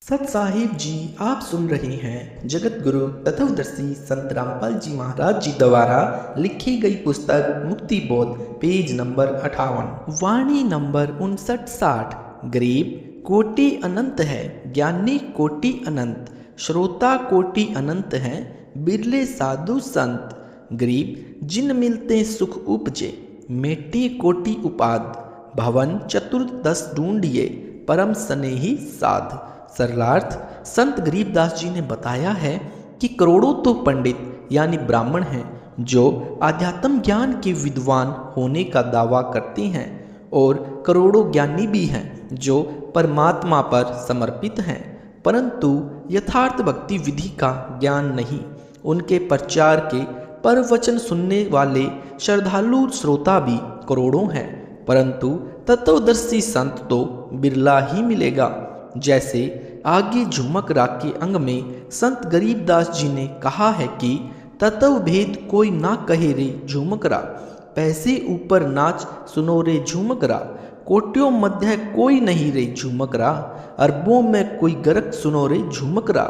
सत साहिब जी, आप सुन रहे हैं जगत गुरु तत्वदर्शी संत रामपाल जी महाराज जी द्वारा लिखी गई पुस्तक मुक्ति बोध, पेज नंबर 58, वाणी नंबर 59-60। गरीब कोटि अनंत है, ज्ञानी कोटि अनंत, श्रोता कोटि अनंत है, बिरले साधु संत। गरीब जिन मिलते सुख उपजे, मेटी कोटि उपाद, भवन चतुर्दश ढूंढिए, परम स्नेही साध। सरलार्थ, संत गरीबदास जी ने बताया है कि करोड़ों तो पंडित यानी ब्राह्मण हैं जो आध्यात्म ज्ञान के विद्वान होने का दावा करते हैं, और करोड़ों ज्ञानी भी हैं जो परमात्मा पर समर्पित हैं, परंतु यथार्थ भक्ति विधि का ज्ञान नहीं। उनके प्रचार के परवचन सुनने वाले श्रद्धालु श्रोता भी करोड़ों हैं, परंतु तत्वदर्शी संत तो बिरला ही मिलेगा। जैसे आगे झुमक राग के अंग में संत गरीबदास जी ने कहा है कि तत्व भेद कोई ना कहे रे झुमकरा, पैसे ऊपर नाच सुनो रे झुमकरा, कोटियों मध्य कोई नहीं रे झुमकरा, अरबों में कोई गरक सुनो रे झुमकरा।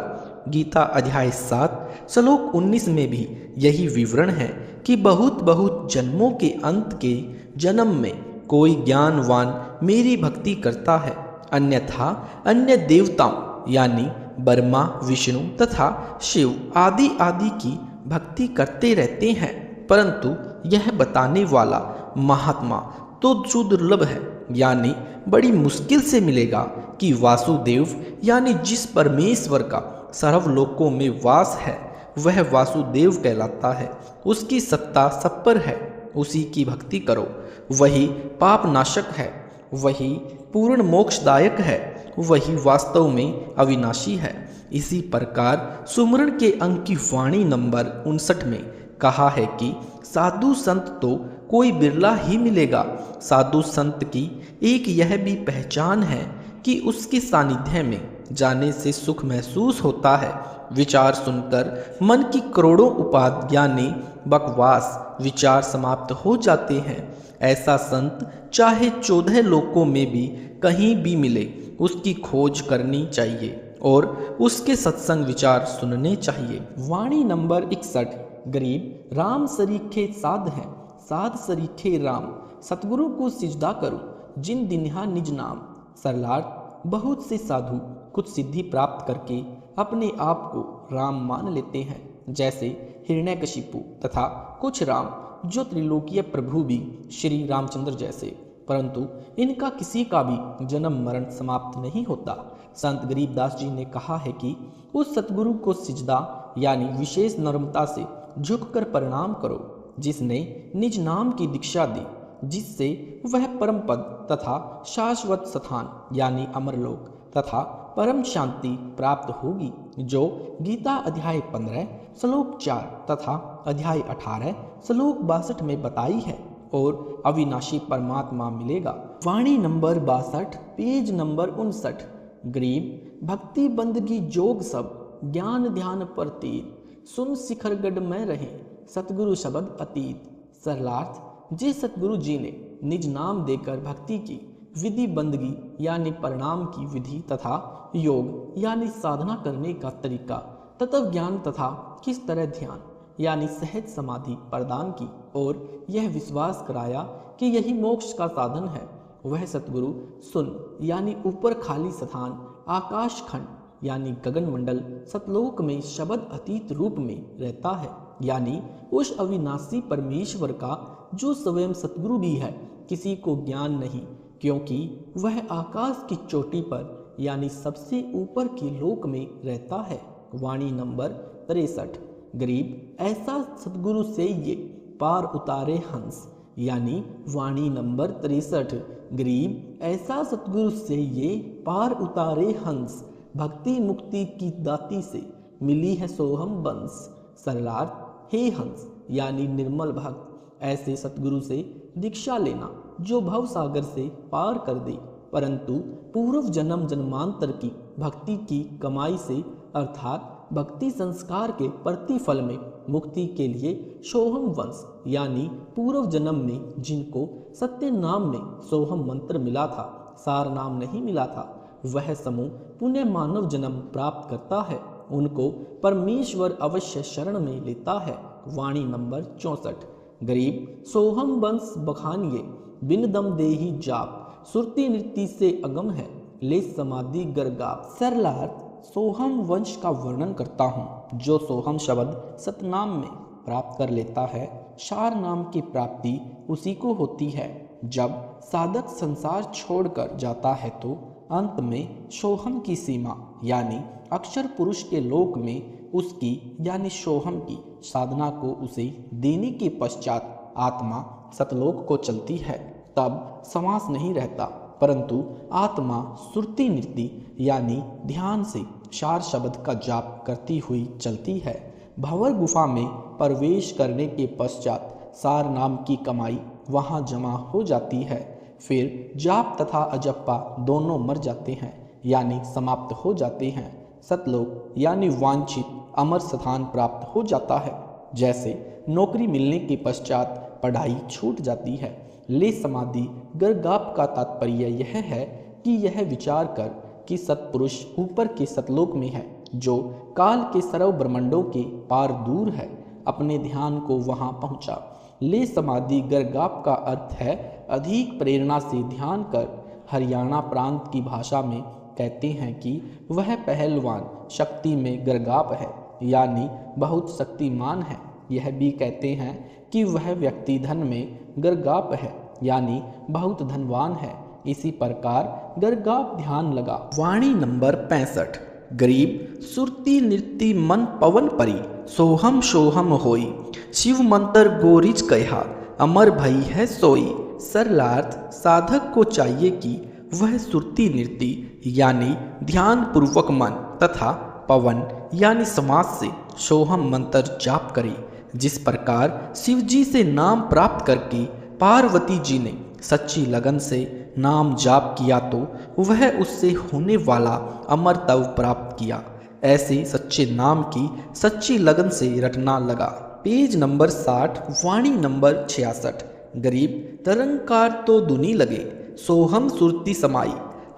गीता अध्याय 7 श्लोक 19 में भी यही विवरण है कि बहुत बहुत जन्मों के अंत के जन्म में कोई ज्ञानवान मेरी भक्ति करता है, अन्यथा अन्य देवताओं यानी ब्रह्मा विष्णु तथा शिव आदि आदि की भक्ति करते रहते हैं, परंतु यह बताने वाला महात्मा तो सुदुर्लभ है, यानी बड़ी मुश्किल से मिलेगा कि वासुदेव यानी जिस परमेश्वर का सर्वलोकों में वास है वह वासुदेव कहलाता है। उसकी सत्ता सब पर है, उसी की भक्ति करो, वही पाप नाशक है, वही पूर्ण मोक्षदायक है, वही वास्तव में अविनाशी है। इसी प्रकार सुमरण के अंक की वाणी नंबर 59 में कहा है कि साधु संत तो कोई बिरला ही मिलेगा। साधु संत की एक यह भी पहचान है कि उसके सानिध्य में जाने से सुख महसूस होता है। विचार सुनकर मन की करोड़ों उपाद यानी बकवास विचार समाप्त हो जाते हैं। ऐसा संत चाहे 14 लोकों में भी कहीं भी मिले, उसकी खोज करनी चाहिए और उसके सत्संग विचार सुनने चाहिए। वाणी नंबर 61, गरीब राम सरीखे साध हैं, साध सरीखे राम, सतगुरु को सिजदा करो जिन दिन्हा निज नाम। सरलार्थ, बहुत से साधु कुछ सिद्धि प्राप्त करके अपने आप को राम मान लेते हैं, जैसे हिरण्यकशिपु, तथा कुछ राम जो त्रिलोकीय प्रभु भी श्री रामचंद्र जैसे, परंतु इनका किसी का भी जन्म मरण समाप्त नहीं होता। संत गरीबदास जी ने कहा है कि उस सतगुरु को सिजदा यानी विशेष नम्रता से झुककर प्रणाम करो जिसने निज नाम की दीक्षा दी, जिससे वह परम पद तथा शाश्वत स्थान यानी अमरलोक तथा परम शांति प्राप्त होगी, जो गीता अध्याय 15 श्लोक 4 तथा अध्याय 18 श्लोक 62 में बताई है, और अविनाशी परमात्मा मिलेगा। वाणी नंबर 62, पेज नंबर 59, गरीब भक्ति बंदगी जोग सब, ज्ञान ध्यान पर तीर, सुन शिखरगढ़ में रहे सतगुरु शब्द अतीत। सरलार्थ, जिस सतगुरु जी ने निज नाम देकर भक्ति की विधि बंदगी यानी परिणाम की विधि तथा योग यानी साधना करने का तरीका, तत्व ज्ञान तथा किस तरह ध्यान यानी सहज समाधि प्रदान की और यह विश्वास कराया कि यही मोक्ष का साधन है, वह सतगुरु सुन यानी ऊपर खाली स्थान, आकाश खंड यानी गगन मंडल सतलोक में शब्द अतीत रूप में रहता है, यानी उस अविनाशी परमेश्वर का जो स्वयं सतगुरु भी है किसी को ज्ञान नहीं, क्योंकि वह आकाश की चोटी पर यानी सबसे ऊपर के लोक में रहता है। वाणी नंबर 63, गरीब ऐसा सतगुरु से ये पार उतारे हंस, यानी वाणी नंबर 63, गरीब ऐसा सतगुरु से ये पार उतारे हंस, भक्ति मुक्ति की दाती से मिली है सोहम बंस। सरलार्थ, हे हंस यानी निर्मल भक्त, ऐसे सतगुरु से दीक्षा लेना जो भव सागर से पार कर दे, परंतु पूर्व जन्म जन्मांतर की भक्ति की कमाई से अर्थात भक्ति संस्कार के प्रतिफल में मुक्ति के लिए सोहम वंश यानी पूर्व जन्म में जिनको सत्य नाम में सोहम मंत्र मिला था, सार नाम नहीं मिला था, वह समूह पुनः मानव जन्म प्राप्त करता है, उनको परमेश्वर अवश्य शरण में लेता है। वाणी नंबर 64। गरीब सोहम वंश बखानिए, बिन दम देही जाप, सुरती नृत्य से अगम है, ले समाधि गरगाप। सरलार्थ, सोहम वंश का वर्णन करता हूँ। जो सोहम शब्द सतनाम में प्राप्त कर लेता है, शार नाम की प्राप्ति उसी को होती है। जब साधक संसार छोड़कर जाता है तो अंत में सोहम की सीमा यानी अक्षर पुरुष के लोक में उसकी यानी सोहम की साधना को उसे देने के पश्चात आत्मा सतलोक को चलती है। तब समास नहीं रहता, परंतु आत्मा सुरती नृत्य यानी ध्यान से शार शब्द का जाप करती हुई चलती है। भंवर गुफा में प्रवेश करने के पश्चात सार नाम की कमाई वहाँ जमा हो जाती है। फिर जाप तथा अजप्पा दोनों मर जाते हैं यानी समाप्त हो जाते हैं। सतलोक यानी वांछित अमर स्थान प्राप्त हो जाता है। जैसे नौकरी मिलने के पश्चात पढ़ाई छूट जाती है। ले समाधि गरगाप का तात्पर्य यह है कि यह विचार कर कि सत्पुरुष ऊपर के सतलोक में है, जो काल के सर्व ब्रह्मंडों के पार दूर है, अपने ध्यान को वहां पहुंचा। ले समाधि गरगाप का अर्थ है अधिक प्रेरणा से ध्यान कर। हरियाणा प्रांत की भाषा में कहते हैं कि वह पहलवान शक्ति में गरगाप है यानी बहुत शक्तिमान है। यह भी कहते हैं कि वह व्यक्ति धन में गरगाप है यानी बहुत धनवान है। इसी प्रकार गरगाप ध्यान लगा। वाणी नंबर 65। गरीब सुरती नृत्य मन पवन परी, सोहम सोहम होई, शिव मंत्र गोरिज कहा, अमर भई है सोई। सरलार्थ, साधक को चाहिए कि वह सुरती नृत्य यानी ध्यान पूर्वक मन तथा पवन यानी समास से सोहम मंत्र जाप करे। जिस प्रकार शिव जी से नाम प्राप्त करके पार्वती जी ने सच्ची लगन से नाम जाप किया तो वह उससे होने वाला अमर तव प्राप्त किया। ऐसे सच्चे नाम की सच्ची लगन से रटना लगा। Page number 60। वाणी नंबर 66। गरीब तरंकार तो दुनी लगे, सोहम सुरती समाई,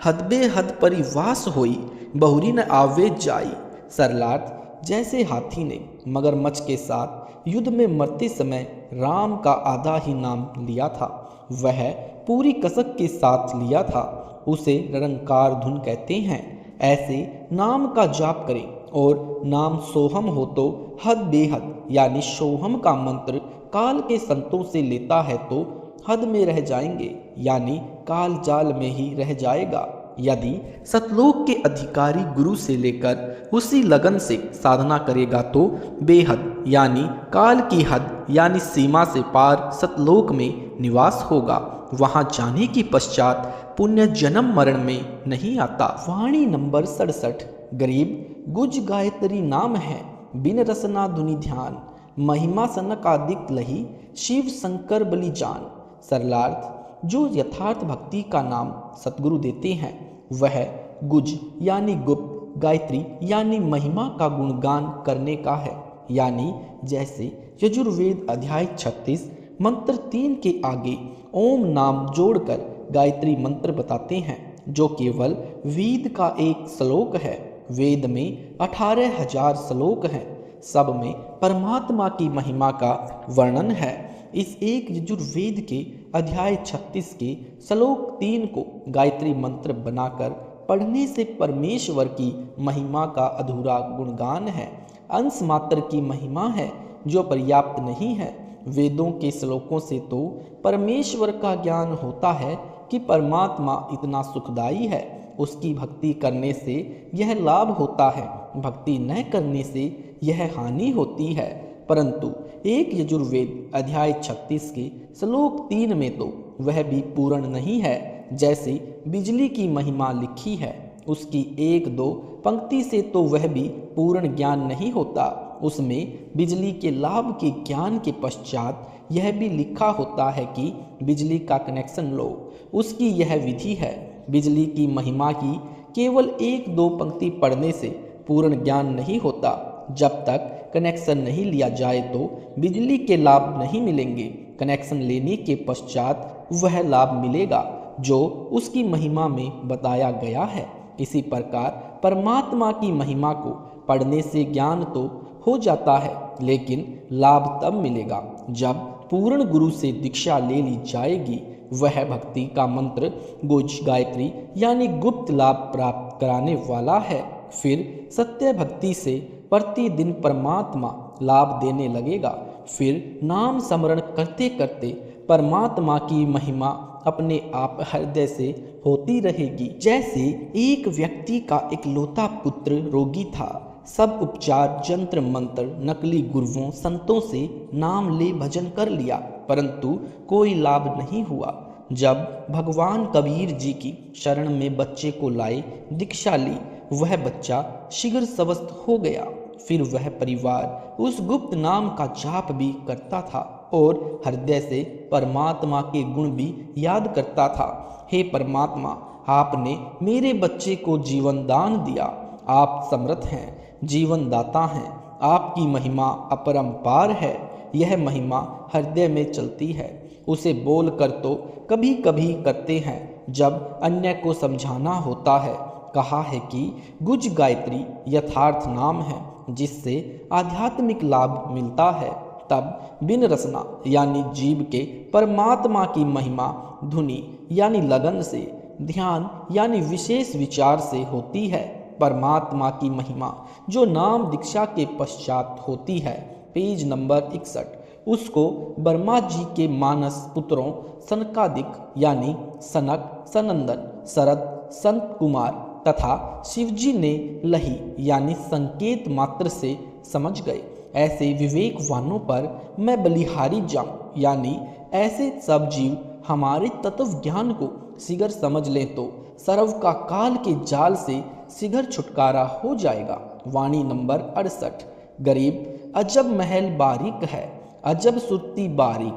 हदबे हद परिवास होई, बहुरी न आवे जाई। सरलार्थ, जैसे हाथी ने मगरमच्छ के साथ युद्ध में मरते समय राम का आधा ही नाम लिया था, वह पूरी कसक के साथ लिया था, उसे निरंकार धुन कहते हैं। ऐसे नाम का जाप करें और नाम सोहम हो तो हद बेहद यानी सोहम का मंत्र काल के संतों से लेता है तो हद में रह जाएंगे यानी काल जाल में ही रह जाएगा। यदि सतलोक के अधिकारी गुरु से लेकर उसी लगन से साधना करेगा तो बेहद यानी काल की हद यानी सीमा से पार सतलोक में निवास होगा। वहां जाने के पश्चात पुण्य जन्म मरण में नहीं आता। वाणी नंबर 67। गरीब गुज गायत्री नाम है, बिन रसना धुनि ध्यान, महिमा सनकादिक लही, शिव शंकर बलि जान। सरलार्थ, जो यथार्थ भक्ति का नाम सतगुरु देते हैं वह गुज यानी गुप्त, गायत्री यानी महिमा का गुणगान करने का है। यानी जैसे यजुर्वेद अध्याय 36 मंत्र 3 के आगे ओम नाम जोड़कर गायत्री मंत्र बताते हैं, जो केवल वेद का एक श्लोक है। वेद में 18,000 श्लोक हैं, सब में परमात्मा की महिमा का वर्णन है। इस एक यजुर्वेद के अध्याय 36 के श्लोक 3 को गायत्री मंत्र बनाकर पढ़ने से परमेश्वर की महिमा का अधूरा गुणगान है, अंश मात्र की महिमा है जो पर्याप्त नहीं है। वेदों के श्लोकों से तो परमेश्वर का ज्ञान होता है कि परमात्मा इतना सुखदाई है, उसकी भक्ति करने से यह लाभ होता है, भक्ति न करने से यह हानि होती है। परंतु एक यजुर्वेद अध्याय 36 के श्लोक 3 में तो वह भी पूर्ण नहीं है। जैसे बिजली की महिमा लिखी है, उसकी 1-2 पंक्ति से तो वह भी पूर्ण ज्ञान नहीं होता। उसमें बिजली के लाभ के ज्ञान के पश्चात यह भी लिखा होता है कि बिजली का कनेक्शन लो, उसकी यह विधि है। बिजली की महिमा की केवल 1-2 पंक्ति पढ़ने से पूर्ण ज्ञान नहीं होता। जब तक कनेक्शन नहीं लिया जाए तो बिजली के लाभ नहीं मिलेंगे। कनेक्शन लेने के पश्चात वह लाभ मिलेगा जो उसकी महिमा में बताया गया है। इसी प्रकार परमात्मा की महिमा को पढ़ने से ज्ञान तो हो जाता है, लेकिन लाभ तब मिलेगा जब पूर्ण गुरु से दीक्षा ले ली जाएगी। वह भक्ति का मंत्र गुज गायत्री यानी गुप्त लाभ प्राप्त कराने वाला है। फिर सत्य भक्ति से प्रतिदिन परमात्मा लाभ देने लगेगा। फिर नाम स्मरण करते करते परमात्मा की महिमा अपने आप हृदय से होती रहेगी। जैसे एक व्यक्ति का इकलौता पुत्र रोगी था, सब उपचार जंत्र मंत्र नकली गुरुओं संतों से नाम ले भजन कर लिया, परंतु कोई लाभ नहीं हुआ। जब भगवान कबीर जी की शरण में बच्चे को लाए, दीक्षा ली, वह बच्चा शीघ्र स्वस्थ हो गया। फिर वह परिवार उस गुप्त नाम का जाप भी करता था और हृदय से परमात्मा के गुण भी याद करता था। हे परमात्मा, आपने मेरे बच्चे को जीवन दान दिया। आप समर्थ हैं, जीवन दाता हैं। आपकी महिमा अपरंपार है। यह महिमा हृदय में चलती है। उसे बोल कर तो कभी कभी करते हैं जब अन्य को समझाना होता है। कहा है कि गुज गायत्री यथार्थ नाम है जिससे आध्यात्मिक लाभ मिलता है। तब बिन रसना यानी जीव के परमात्मा की महिमा धुनी यानी लगन से, ध्यान यानी विशेष विचार से होती है। परमात्मा की महिमा जो नाम दीक्षा के पश्चात होती है, पेज नंबर 61, उसको ब्रह्मा जी के मानस पुत्रों सनकादिक यानी सनक, सनंदन, शरद, संत कुमार तथा शिवजी ने लही यानी संकेत मात्र से समझ गए। ऐसे विवेकवानों पर मैं बलिहारी जाऊं, यानी ऐसे सब जीव हमारे तत्व ज्ञान को शीघ्र समझ लें तो सर्व का काल के जाल से शीघ्र छुटकारा हो जाएगा। वाणी नंबर 68। गरीब अजब महल बारीक है, अजब सुरती बारीक,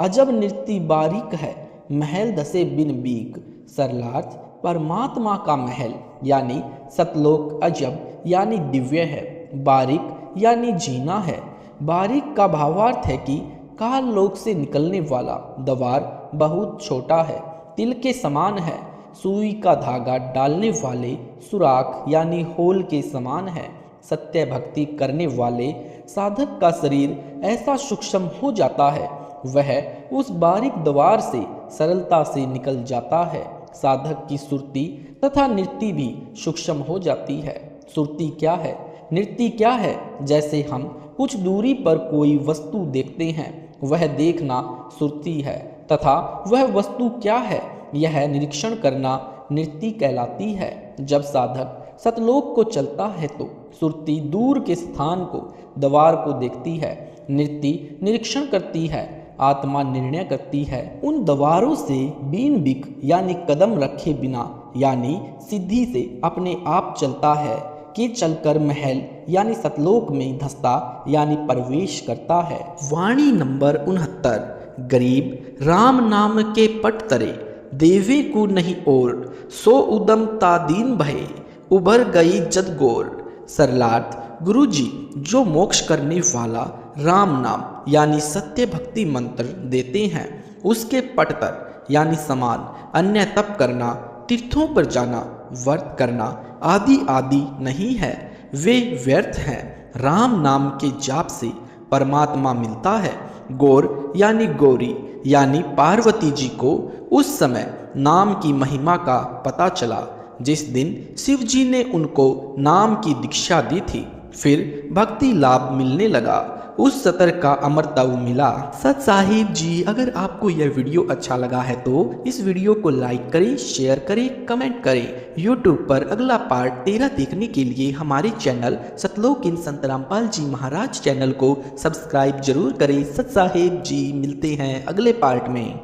अजब नृत्य बारीक है, महल दसे बिन बीक। सरलार्थ परमात्मा का महल यानी सतलोक अजब यानी दिव्य है, बारीक यानी जीना है। बारीक का भावार्थ है कि काल लोक से निकलने वाला द्वार बहुत छोटा है, तिल के समान है। सुई का धागा डालने वाले सुराख यानी होल के समान है। सत्य भक्ति करने वाले साधक का शरीर ऐसा सूक्ष्म हो जाता है, वह उस बारीक द्वार से सरलता से निकल जाता है। साधक की सुरती तथा नृत्य भी सूक्ष्म हो जाती है। सुरती क्या है, नृत्य क्या है? जैसे हम कुछ दूरी पर कोई वस्तु देखते हैं, वह देखना सुरती है, तथा वह वस्तु क्या है, यह निरीक्षण करना नृत्य कहलाती है। जब साधक सतलोक को चलता है तो सुरती दूर के स्थान को, द्वार को देखती है, नृत्य निरीक्षण करती है, आत्मा निर्णय करती है। उन द्वारों से बीन बिक यानी कदम रखे बिना यानी सिद्धि से अपने आप चलता है कि चलकर महल यानी सतलोक में धसता यानी प्रवेश करता है। वाणी नंबर 69। गरीब राम नाम के पट तरे, देवे को नहीं और, सो उदम तादीन भय, उभर गई जद गोर। सरलार्थ गुरु जी जो मोक्ष करने वाला राम नाम यानी सत्य भक्ति मंत्र देते हैं, उसके पटतर यानी समान अन्य तप करना, तीर्थों पर जाना, व्रत करना आदि आदि नहीं है, वे व्यर्थ हैं। राम नाम के जाप से परमात्मा मिलता है। गौर यानी गौरी यानी पार्वती जी को उस समय नाम की महिमा का पता चला जिस दिन शिव जी ने उनको नाम की दीक्षा दी थी। फिर भक्ति लाभ मिलने लगा, उस सतर का अमरत्व मिला। सत साहिब जी, अगर आपको यह वीडियो अच्छा लगा है तो इस वीडियो को लाइक करें, शेयर करें, कमेंट करें। यूट्यूब पर अगला पार्ट 13 देखने के लिए हमारे चैनल सतलोक इन संत रामपाल जी महाराज चैनल को सब्सक्राइब जरूर करें। सत साहिब जी, मिलते हैं अगले पार्ट में।